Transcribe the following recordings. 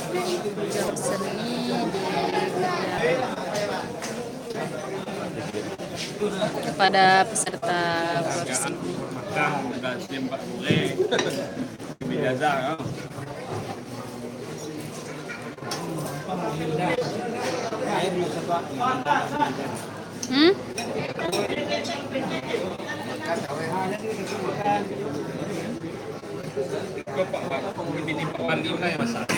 Job seni kepada peserta workshop. Makan udah jam 4 sore. Biasa kan. Hmm? Ini Panglima yang masak.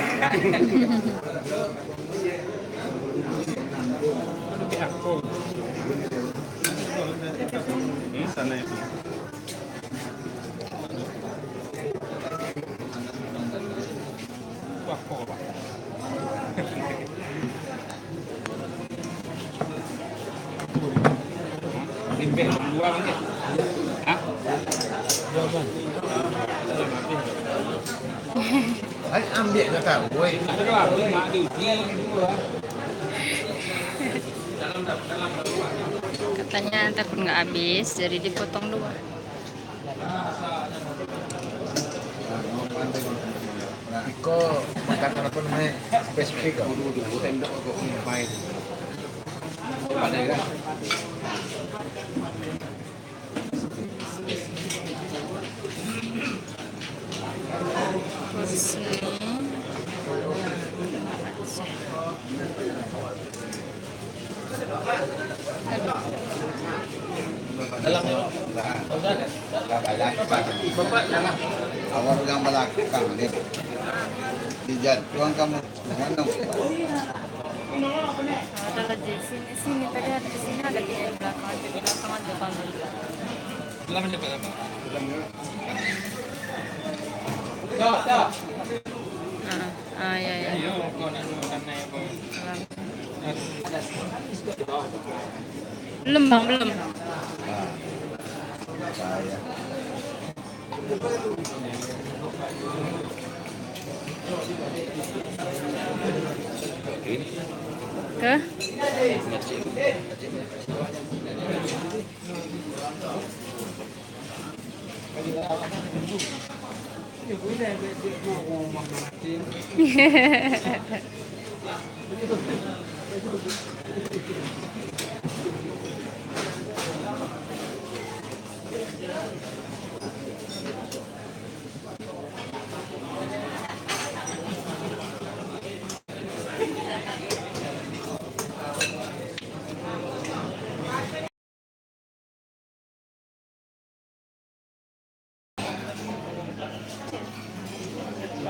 Aku. Ini sana itu. Wah, kok Pak. Limpeh buang ke. Hah? Anh ambil ke kau, woi. Ada apa? Mak diuji dulu. Katanya takut nggak habis, jadi dipotong dua. Iko makan apa namanya spesifik kau. Tendok kau main. Ada kan? Dalam bapak dalam awal yang melakukan ini dijatuhkan kamu mana Ada di sini tadi ada di sini ada di belakang ada panggil. Dalam siapa? Ya ya. Ayo, kau nak naik apa? Belum bang, belum. saya Ke?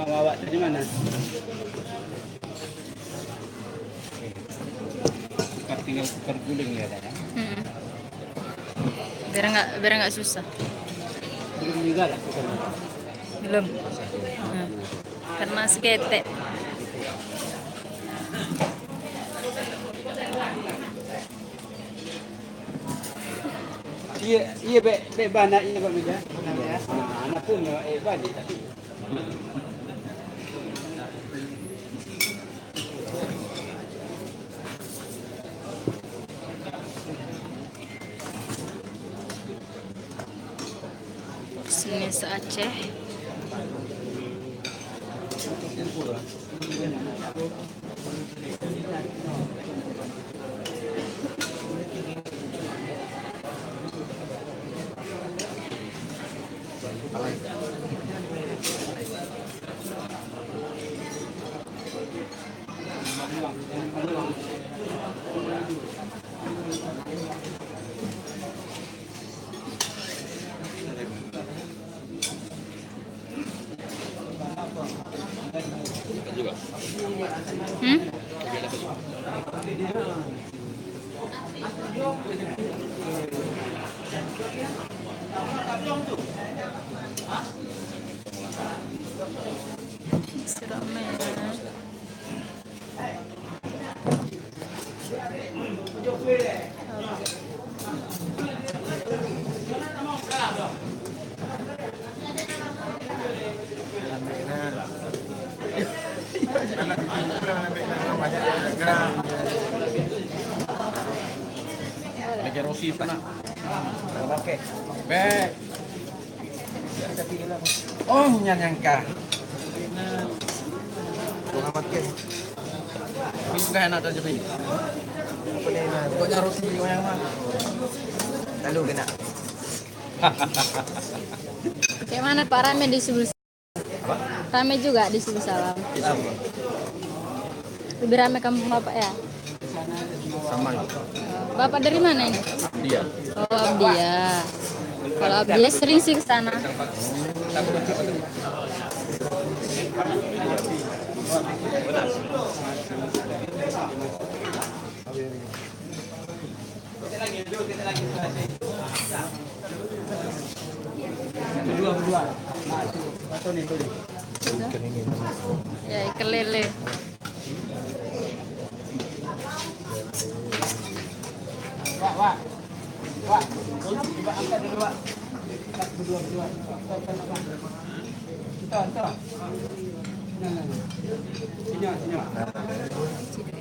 Bawa dari mana? Tinggal tukar guling ya, ya. Biar nggak susah. Belum juga lah tukar. Belum. Karena seketek. Iya be banyak ini Pak Meja. Ya. Anak pun banyak tapi. Seni se-Aceh. Seramai ya. Lagi Rosi pernah. Oke. Baik. Oh, nyangka. Pengamat kan. Ini juga enak aja Bi. Apa nih nah? Pokoknya roti yang mah. Lalu kena. Kayak mana Pak, rame di sebelah? Rame juga di sebelah Salam. Lebih rame kampung Bapak ya? Sama. Bapak dari mana ini? Dia. Oh, Abdia. Kalau Abdia sering sih ke sana. Berdua. Satu nih, tuh. Ya, ikan lele. Wak. Coba angkat dulu, Wak. Berdua. Kita. Nah. Sini.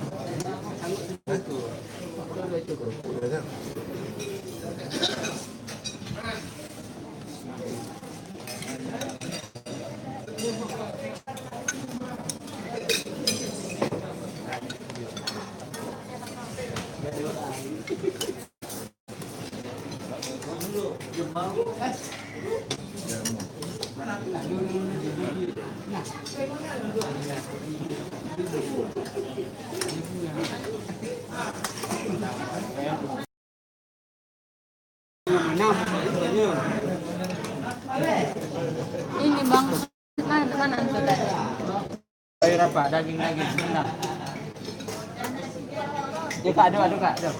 Ini Bang, mana antum tadi? Air apa? Daging. Nah. Ya, Kak, aduh.